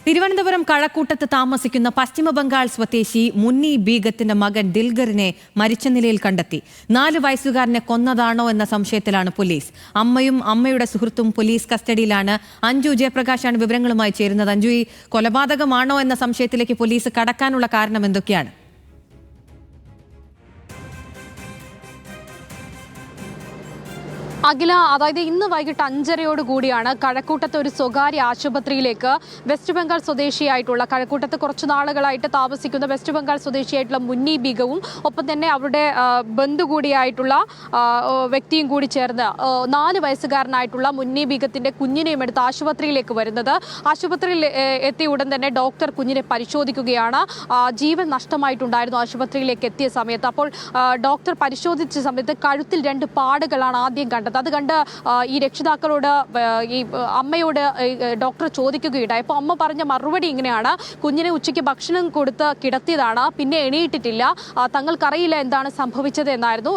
തിരുവനന്തപുരം കഴക്കൂട്ടത്ത് താമസിക്കുന്ന പശ്ചിമബംഗാൾ സ്വദേശി മുന്നി ബീഗത്തിന്റെ മകൻ ദിൽഗറിനെ മരിച്ച നിലയിൽ കണ്ടെത്തി. 4 വയസ്സുകാരനെ കൊന്നതാണോ എന്ന സംശയത്തിലാണ് പോലീസ്. അമ്മയും അമ്മയുടെ സുഹൃത്തും പോലീസ് കസ്റ്റഡിയിലാണ്. അഞ്ജു ജയപ്രകാശാണ് വിവരങ്ങളുമായി ചേരുന്നത്. അഞ്ജു, ഈ കൊലപാതകമാണോ എന്ന സംശയത്തിലേക്ക് പോലീസ് കടക്കാനുള്ള കാരണം എന്തൊക്കെയാണ്? അഖില, അതായത് ഇന്ന് വൈകിട്ട് 5:30 കഴക്കൂട്ടത്തെ ഒരു സ്വകാര്യ ആശുപത്രിയിലേക്ക് വെസ്റ്റ് ബംഗാൾ സ്വദേശിയായിട്ടുള്ള കഴക്കൂട്ടത്ത് കുറച്ചു നാളുകളായിട്ട് താമസിക്കുന്ന വെസ്റ്റ് ബംഗാൾ സ്വദേശിയായിട്ടുള്ള മുന്നി ബീഗവും ഒപ്പം തന്നെ അവരുടെ ബന്ധു കൂടിയായിട്ടുള്ള വ്യക്തിയും കൂടി ചേർന്ന് 4 വയസ്സുകാരനായിട്ടുള്ള മുന്നി ബീഗത്തിന്റെ കുഞ്ഞിനെയും എടുത്ത് ആശുപത്രിയിലേക്ക് വരുന്നത്. ആശുപത്രിയിൽ എത്തിയ ഉടൻ തന്നെ ഡോക്ടർ കുഞ്ഞിനെ പരിശോധിക്കുകയാണ്. ജീവൻ നഷ്ടമായിട്ടുണ്ടായിരുന്നു ആശുപത്രിയിലേക്ക് എത്തിയ സമയത്ത്. അപ്പോൾ ഡോക്ടർ പരിശോധിച്ച സമയത്ത് കഴുത്തിൽ 2 പാടുകളാണ് ആദ്യം കണ്ടത്. അത് കണ്ട് ഈ രക്ഷിതാക്കളോട് ഈ അമ്മയോട് ഡോക്ടർ ചോദിക്കുകയുണ്ടായി. അപ്പോൾ അമ്മ പറഞ്ഞ മറുപടി ഇങ്ങനെയാണ്: കുഞ്ഞിനെ ഉച്ചയ്ക്ക് ഭക്ഷണം കൊടുത്ത് കിടത്തിയതാണ്, പിന്നെ എണീറ്റിട്ടില്ല, തങ്ങൾക്കറിയില്ല എന്താണ് സംഭവിച്ചത് എന്നായിരുന്നു.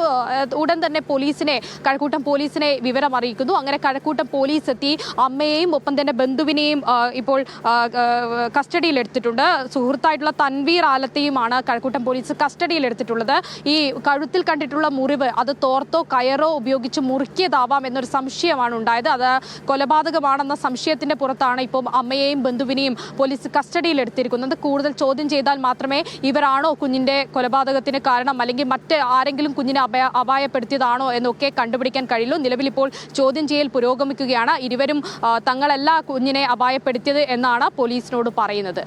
ഉടൻ തന്നെ കഴക്കൂട്ടം പോലീസിനെ വിവരം അറിയിക്കുന്നു. അങ്ങനെ കഴക്കൂട്ടം പോലീസ് എത്തി അമ്മയെയും ഒപ്പം തന്നെ ബന്ധുവിനെയും ഇപ്പോൾ കസ്റ്റഡിയിലെടുത്തിട്ടുണ്ട്. സുഹൃത്തായിട്ടുള്ള തൻവീർ ആലത്തെയുമാണ് കഴക്കൂട്ടം പോലീസ് കസ്റ്റഡിയിലെടുത്തിട്ടുള്ളത്. ഈ കഴുത്തിൽ കണ്ടിട്ടുള്ള മുറിവ് അത് തോർത്തോ കയറോ ഉപയോഗിച്ച് മുറുക്കിയതാവാം എന്നൊരു സംശയമാണ് ഉണ്ടായത്. അത് കൊലപാതകമാണെന്ന സംശയത്തിന്റെ പുറത്താണ് ഇപ്പോൾ അമ്മയെയും ബന്ധുവിനെയും പോലീസ് കസ്റ്റഡിയിലെടുത്തിരിക്കുന്നത്. കൂടുതൽ ചോദ്യം ചെയ്താൽ മാത്രമേ ഇവരാണോ കുഞ്ഞിന്റെ കൊലപാതകത്തിന് കാരണം, അല്ലെങ്കിൽ മറ്റ് ആരെങ്കിലും കുഞ്ഞിനെ അപായപ്പെടുത്തിയതാണോ എന്നൊക്കെ കണ്ടുപിടിക്കാൻ കഴിയുള്ളൂ. നിലവിൽ ഇപ്പോൾ ചോദ്യം ചെയ്യൽ പുരോഗമിക്കുകയാണ്. ഇരുവരും തങ്ങളല്ല കുഞ്ഞിനെ അപായപ്പെടുത്തിയത് എന്നാണ് പോലീസിനോട് പറയുന്നത്.